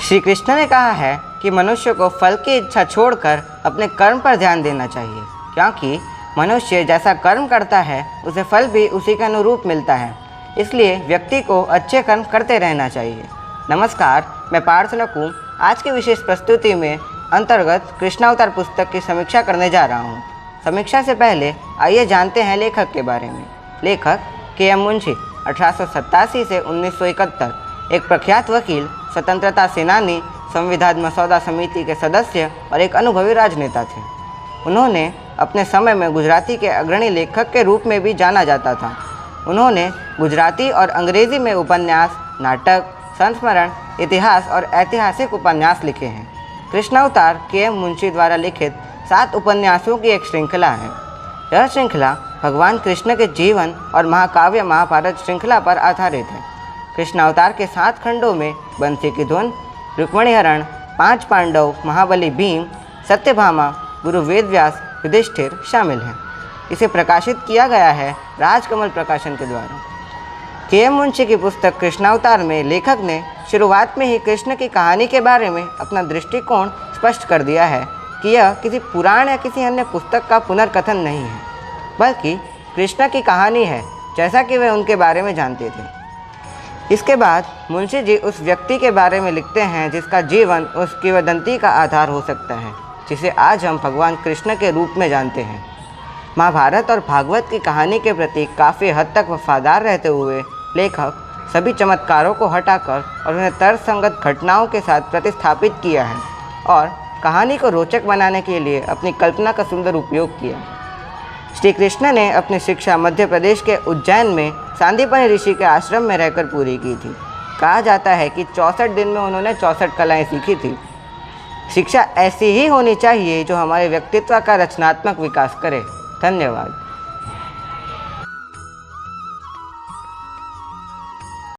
श्री कृष्ण ने कहा है कि मनुष्य को फल की इच्छा छोड़कर अपने कर्म पर ध्यान देना चाहिए, क्योंकि मनुष्य जैसा कर्म करता है उसे फल भी उसी के अनुरूप मिलता है। इसलिए व्यक्ति को अच्छे कर्म करते रहना चाहिए। नमस्कार, मैं पार्थ नकुम आज की विशेष प्रस्तुति में अंतर्गत कृष्णावतार पुस्तक की समीक्षा करने जा रहा हूँ। समीक्षा से पहले आइए जानते हैं लेखक के बारे में। लेखक के.एम. मुंशी 1887 से 1971 एक प्रख्यात वकील, स्वतंत्रता सेनानी, संविधान मसौदा समिति के सदस्य और एक अनुभवी राजनेता थे। उन्होंने अपने समय में गुजराती के अग्रणी लेखक के रूप में भी जाना जाता था। उन्होंने गुजराती और अंग्रेज़ी में उपन्यास, नाटक, संस्मरण, इतिहास और ऐतिहासिक उपन्यास लिखे हैं। कृष्णावतार के.एम. मुंशी द्वारा लिखित 7 उपन्यासों की एक श्रृंखला है। यह श्रृंखला भगवान कृष्ण के जीवन और महाकाव्य महाभारत श्रृंखला पर आधारित है। कृष्णावतार के 7 खंडों में बंसी की धुन, रुक्मिणी हरण, 5 पांडव, महाबली भीम, सत्यभामा, गुरु वेदव्यास, युधिष्ठिर शामिल हैं। इसे प्रकाशित किया गया है राजकमल प्रकाशन के द्वारा। के.एम. मुंशी की पुस्तक कृष्णावतार में लेखक ने शुरुआत में ही कृष्ण की कहानी के बारे में अपना दृष्टिकोण स्पष्ट कर दिया है कि यह किसी पुराण या किसी अन्य पुस्तक का पुनर्कथन नहीं है, बल्कि कृष्ण की कहानी है जैसा कि वे उनके बारे में जानते थे। इसके बाद मुंशी जी उस व्यक्ति के बारे में लिखते हैं जिसका जीवन उस किंवदंती का आधार हो सकता है, जिसे आज हम भगवान कृष्ण के रूप में जानते हैं। महाभारत और भागवत की कहानी के प्रति काफ़ी हद तक वफादार रहते हुए लेखक सभी चमत्कारों को हटाकर और उन्हें तर्कसंगत घटनाओं के साथ प्रतिस्थापित किया है और कहानी को रोचक बनाने के लिए अपनी कल्पना का सुंदर उपयोग किया। श्री कृष्ण ने अपनी शिक्षा मध्य प्रदेश के उज्जैन में सांदीपनि ऋषि के आश्रम में रहकर पूरी की थी। कहा जाता है कि 64 दिन में उन्होंने 64 कलाएँ सीखी थी। शिक्षा ऐसी ही होनी चाहिए जो हमारे व्यक्तित्व का रचनात्मक विकास करे। धन्यवाद।